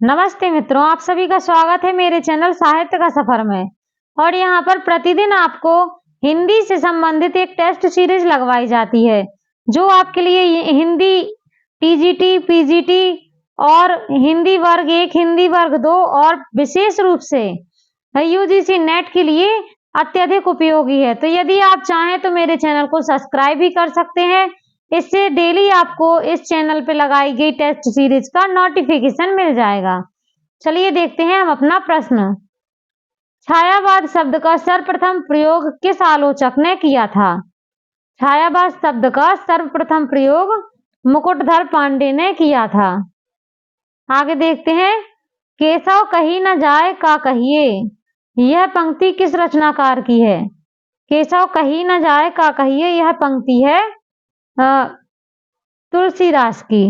नमस्ते मित्रों, आप सभी का स्वागत है मेरे चैनल साहित्य का सफर में। और यहाँ पर प्रतिदिन आपको हिंदी से संबंधित एक टेस्ट सीरीज लगवाई जाती है, जो आपके लिए हिंदी टीजीटी, पीजीटी और हिंदी वर्ग 1, हिंदी वर्ग 2 और विशेष रूप से यूजीसी नेट के लिए अत्यधिक उपयोगी है। तो यदि आप चाहें तो मेरे चैनल को सब्सक्राइब भी कर सकते हैं। इससे डेली आपको इस चैनल पे लगाई गई टेस्ट सीरीज का नोटिफिकेशन मिल जाएगा। चलिए देखते हैं हम अपना प्रश्न। छायावाद शब्द का सर्वप्रथम प्रयोग किस आलोचक ने किया था? छायावाद शब्द का सर्वप्रथम प्रयोग मुकुटधर पांडे ने किया था। आगे देखते हैं। केशव कहीं न जाए का कहिए, यह पंक्ति किस रचनाकार की है? केशव कहीं न जाए का कहिए, यह पंक्ति है तुलसीदास की।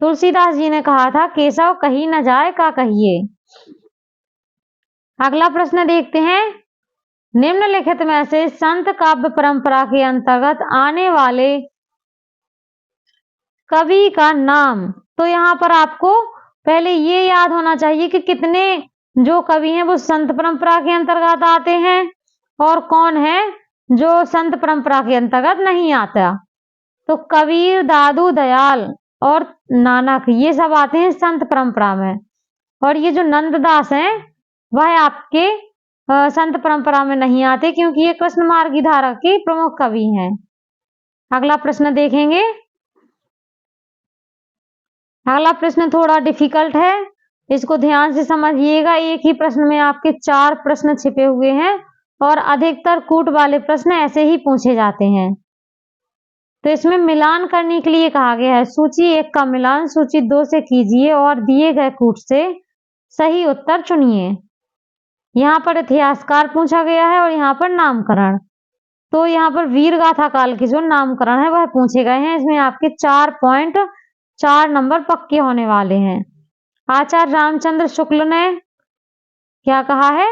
तुलसीदास जी ने कहा था केशव कहीं न जाए का कहिए। अगला प्रश्न देखते हैं। निम्नलिखित में से संत काव्य परंपरा के अंतर्गत आने वाले कवि का नाम। तो यहाँ पर आपको पहले ये याद होना चाहिए कि कितने जो कवि हैं वो संत परंपरा के अंतर्गत आते हैं और कौन है जो संत परंपरा के अंतर्गत नहीं आता। तो कबीर, दादू दयाल और नानक ये सब आते हैं संत परंपरा में, और ये जो नंददास हैं वह आपके संत परंपरा में नहीं आते, क्योंकि ये कृष्ण मार्गी धारा के प्रमुख कवि हैं। अगला प्रश्न देखेंगे। अगला प्रश्न थोड़ा डिफिकल्ट है, इसको ध्यान से समझिएगा। एक ही प्रश्न में आपके 4 प्रश्न छिपे हुए हैं और अधिकतर कूट वाले प्रश्न ऐसे ही पूछे जाते हैं। तो इसमें मिलान करने के लिए कहा गया है। सूची 1 का मिलान सूची 2 से कीजिए और दिए गए कूट से सही उत्तर चुनिए। यहाँ पर इतिहासकार पूछा गया है और यहाँ पर नामकरण। तो यहाँ पर वीर गाथा काल के जो नामकरण है वह पूछे गए हैं। इसमें आपके 4.4 नंबर पक्के होने वाले हैं। आचार्य रामचंद्र शुक्ल ने क्या कहा है?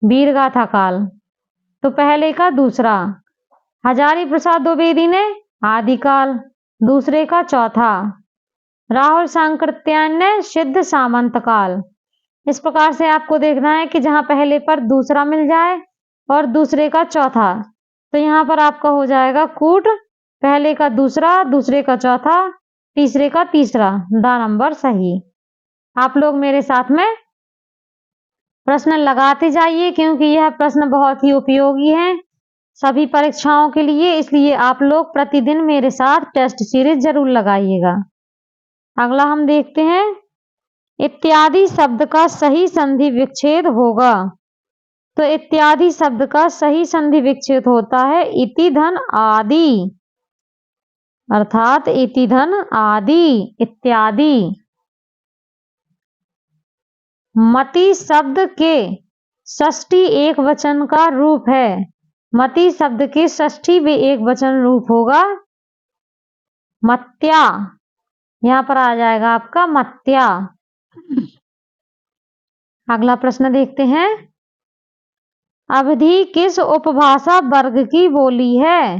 वीर गाथा काल। तो पहले का दूसरा। हजारी प्रसाद द्विवेदी ने आदिकाल, दूसरे का चौथा। राहुल सांकृत्यायन ने सिद्ध सामंत काल। इस प्रकार से आपको देखना है कि जहां पहले पर दूसरा मिल जाए और दूसरे का चौथा, तो यहाँ पर आपका हो जाएगा कूट पहले का दूसरा, दूसरे का चौथा, तीसरे का तीसरा, दा नंबर सही। आप लोग मेरे साथ में प्रश्न लगाते जाइए, क्योंकि यह प्रश्न बहुत ही उपयोगी है सभी परीक्षाओं के लिए, इसलिए आप लोग प्रतिदिन मेरे साथ टेस्ट सीरीज जरूर लगाइएगा। अगला हम देखते हैं। इत्यादि शब्द का सही संधि विच्छेद होगा। तो इत्यादि शब्द का सही संधि विच्छेद होता है इति धन आदि, अर्थात इति धन आदि, इत्यादि। मति शब्द के षष्ठी एक वचन का रूप है। मति शब्द के षष्ठी में एक वचन रूप होगा मत्या। यहां पर आ जाएगा आपका मत्या। अगला प्रश्न देखते हैं। अवधि किस उपभाषा वर्ग की बोली है?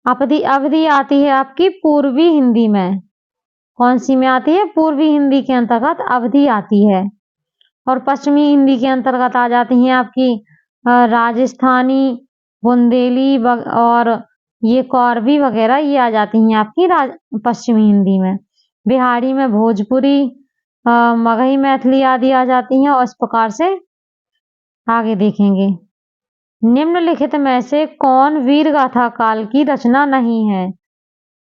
अवधि आती है आपकी पूर्वी हिंदी में। कौन सी में आती है? पूर्वी हिंदी के अंतर्गत अवधि आती है। और पश्चिमी हिंदी के अंतर्गत आ जाती हैं आपकी राजस्थानी, बुंदेली और ये कौरवी वगैरह, ये आ जाती हैं आपकी पश्चिमी हिंदी में। बिहारी में भोजपुरी, मगही, मैथिली आदि आ जाती हैं। और इस प्रकार से आगे देखेंगे। निम्नलिखित में से कौन वीर गाथा काल की रचना नहीं है?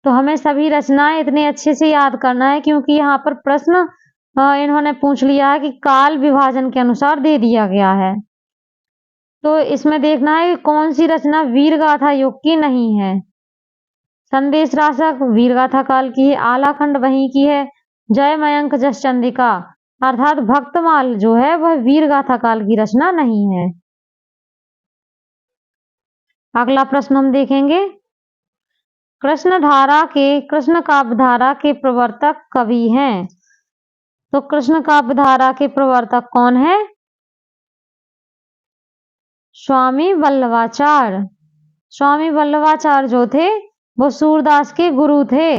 तो हमें सभी रचनाएं इतने अच्छे से याद करना है, क्योंकि यहाँ पर प्रश्न इन्होंने पूछ लिया है कि काल विभाजन के अनुसार दे दिया गया है। तो इसमें देखना है कि कौन सी रचना वीर गाथा युग की नहीं है। संदेश राशक वीर गाथा काल की है। आलाखंड वहीं की है। जय मयंक जस चंद्रिका अर्थात भक्तमाल जो है वह वीर गाथा काल की रचना नहीं है। अगला प्रश्न हम देखेंगे। कृष्ण काव्य धारा के प्रवर्तक कवि हैं। तो कृष्ण काव्य धारा के प्रवर्तक कौन है? स्वामी वल्लभाचार्य। स्वामी वल्लभाचार्य जो थे वो सूरदास के गुरु थे।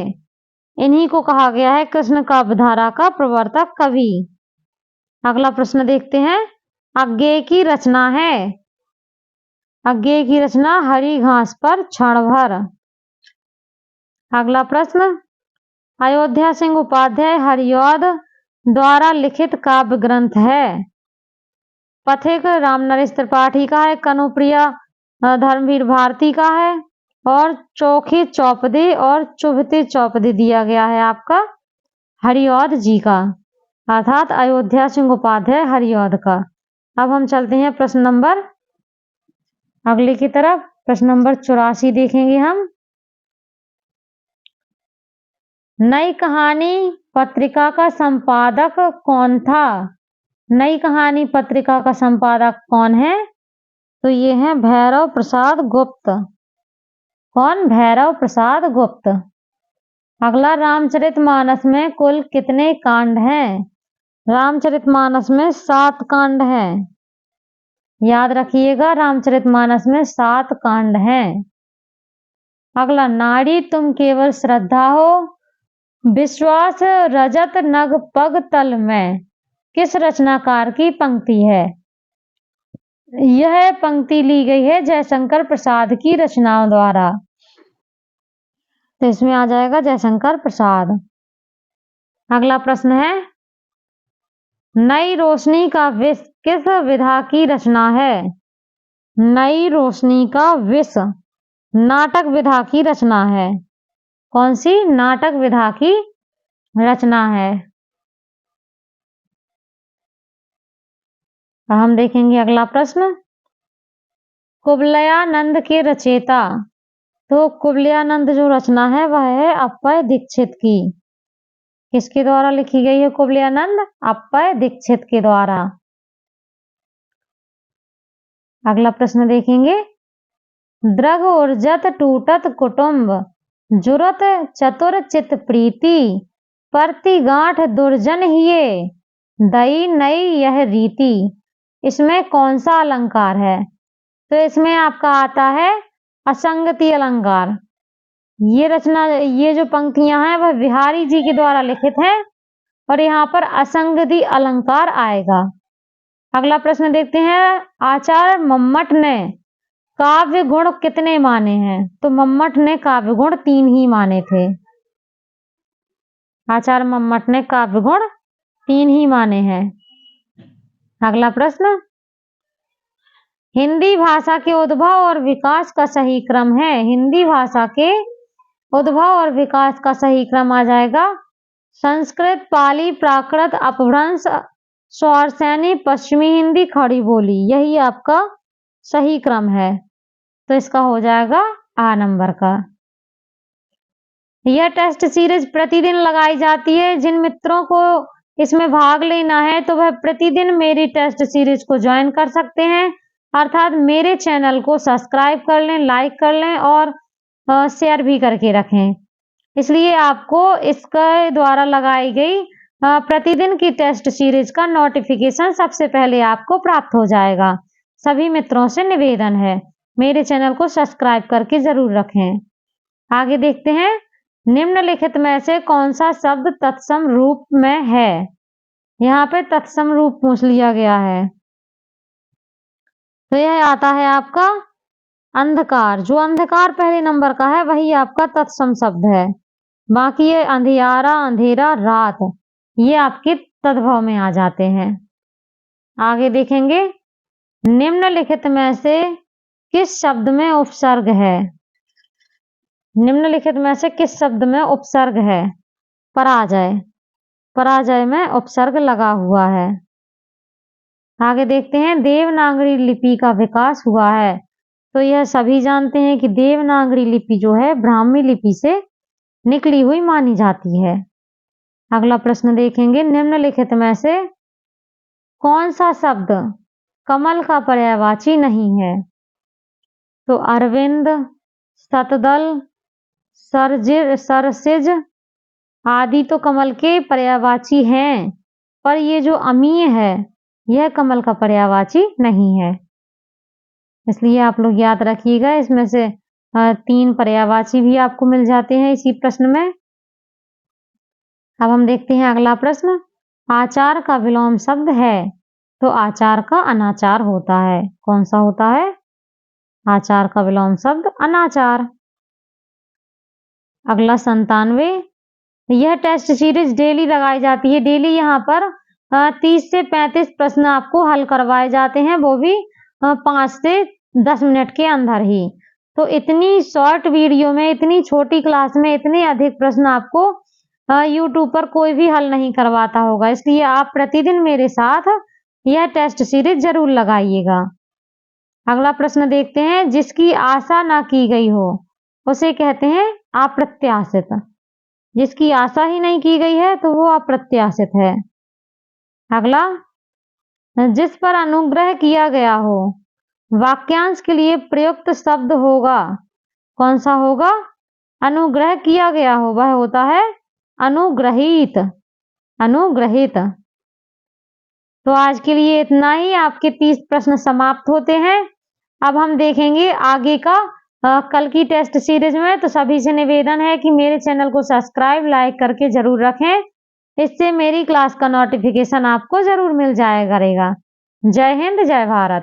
इन्हीं को कहा गया है कृष्ण काव्य धारा का प्रवर्तक कवि। अगला प्रश्न देखते हैं। अज्ञेय की रचना है। अज्ञेय की रचना हरी घास पर क्षण भर। अगला प्रश्न, अयोध्या सिंह उपाध्याय हरिऔध द्वारा लिखित काव्य ग्रंथ है। पथिक रामनरेश त्रिपाठी का है, कनुप्रिया धर्मवीर भारती का है, और चोखे चौपदे और चुभते चौपदे दिया गया है आपका हरिऔध जी का, अर्थात अयोध्या सिंह उपाध्याय हरिऔध का। अब हम चलते हैं प्रश्न नंबर अगले की तरफ। प्रश्न नंबर 84 देखेंगे हम। नई कहानी पत्रिका का संपादक कौन था? नई कहानी पत्रिका का संपादक कौन है? तो ये है भैरव प्रसाद गुप्त। कौन? भैरव प्रसाद गुप्त। अगला, रामचरितमानस में कुल कितने कांड हैं? रामचरितमानस में 7 कांड हैं। याद रखिएगा, रामचरितमानस में 7 कांड हैं। अगला, नारी तुम केवल श्रद्धा हो, विश्वास रजत नग पग तल में, किस रचनाकार की पंक्ति है? यह पंक्ति ली गई है जयशंकर प्रसाद की रचनाओं द्वारा। तो इसमें आ जाएगा जयशंकर प्रसाद। अगला प्रश्न है, नई रोशनी का विष किस विधा की रचना है? नई रोशनी का विष नाटक विधा की रचना है। कौन सी? नाटक विधा की रचना है। हम देखेंगे अगला प्रश्न, कुवलयानंद के रचयिता। तो कुवलयानंद जो रचना है वह है अप्पय दीक्षित की। किसके द्वारा लिखी गई है कुवलयानंद? अप्पय दीक्षित के द्वारा। अगला प्रश्न देखेंगे, द्रग उर्जत टूटत कुटुंब, जुरत चतुर चित प्रीति, परति गांठ दुर्जन हिये, दई नई यह रीति। इसमें कौन सा अलंकार है? तो इसमें आपका आता है असंगति अलंकार। ये रचना, ये जो पंक्तियां हैं वह बिहारी जी के द्वारा लिखित हैं और यहाँ पर असंगति अलंकार आएगा। अगला प्रश्न देखते हैं, आचार्य मम्मट ने काव्य गुण कितने माने हैं? तो मम्मट ने काव्य गुण 3 ही माने थे। आचार्य मम्मट ने काव्य गुण 3 ही माने हैं। अगला प्रश्न, हिंदी भाषा के उद्भव और विकास का सही क्रम है। हिंदी भाषा के उद्भव और विकास का सही क्रम आ जाएगा संस्कृत, पाली, प्राकृत, अपभ्रंश, स्वरसैनी, पश्चिमी हिंदी, खड़ी बोली। यही आपका सही क्रम है। तो इसका हो जाएगा आ नंबर का। यह टेस्ट सीरीज प्रतिदिन लगाई जाती है। जिन मित्रों को इसमें भाग लेना है तो वह प्रतिदिन मेरी टेस्ट सीरीज को ज्वाइन कर सकते हैं, अर्थात मेरे चैनल को सब्सक्राइब कर लें, लाइक कर लें और शेयर भी करके रखें। इसलिए आपको इसके द्वारा लगाई गई प्रतिदिन की टेस्ट सीरीज का नोटिफिकेशन सबसे पहले आपको प्राप्त हो जाएगा। सभी मित्रों से निवेदन है मेरे चैनल को सब्सक्राइब करके जरूर रखें। आगे देखते हैं, निम्नलिखित में से कौन सा शब्द तत्सम रूप में है? यहाँ पे तत्सम रूप पूछ लिया गया है। तो यह आता है आपका अंधकार। जो अंधकार पहले नंबर का है वही आपका तत्सम शब्द है। बाकी ये अंधियारा, अंधेरा, रात, ये आपके तद्भव में आ जाते हैं। आगे देखेंगे, निम्नलिखित में से किस शब्द में उपसर्ग है? निम्नलिखित में से किस शब्द में उपसर्ग है? पराजय। पराजय में उपसर्ग लगा हुआ है। आगे देखते हैं, देवनागरी लिपि का विकास हुआ है। तो यह सभी जानते हैं कि देवनागरी लिपि जो है ब्राह्मी लिपि से निकली हुई मानी जाती है। अगला प्रश्न देखेंगे, निम्नलिखित में से कौन सा शब्द कमल का पर्यायवाची नहीं है? तो अरविंद, शतदल, सरसिज आदि तो कमल के पर्यायवाची हैं, पर ये जो अमीय है यह कमल का पर्यायवाची नहीं है। इसलिए आप लोग याद रखिएगा, इसमें से 3 पर्यायवाची भी आपको मिल जाते हैं इसी प्रश्न में। अब हम देखते हैं अगला प्रश्न। आचार का विलोम शब्द है, तो आचार का अनाचार होता है। कौन सा होता है? आचार का विलोम शब्द अनाचार। अगला 97। यह टेस्ट सीरीज डेली लगाई जाती है। डेली यहाँ पर 30 से 35 प्रश्न आपको हल करवाए जाते हैं, वो भी 5 से 10 मिनट के अंदर ही। तो इतनी शॉर्ट वीडियो में, इतनी छोटी क्लास में इतने अधिक प्रश्न आपको यूट्यूब पर कोई भी हल नहीं करवाता होगा। इसलिए आप प्रतिदिन मेरे साथ यह टेस्ट सीरीज जरूर लगाइएगा। अगला प्रश्न देखते हैं। जिसकी आशा ना की गई हो उसे कहते हैं अप्रत्याशित। जिसकी आशा ही नहीं की गई है तो वो अप्रत्याशित है। अगला, जिस पर अनुग्रह किया गया हो, वाक्यांश के लिए प्रयुक्त शब्द होगा। कौन सा होगा? अनुग्रह किया गया हो, वह होता है अनुग्रहित। अनुग्रहित। तो आज के लिए इतना ही। आपके 30 प्रश्न समाप्त होते हैं। अब हम देखेंगे आगे का कल की टेस्ट सीरीज में। तो सभी से निवेदन है कि मेरे चैनल को सब्सक्राइब, लाइक करके जरूर रखें। इससे मेरी क्लास का नोटिफिकेशन आपको जरूर मिल जाया करेगा। जय हिंद, जय भारत।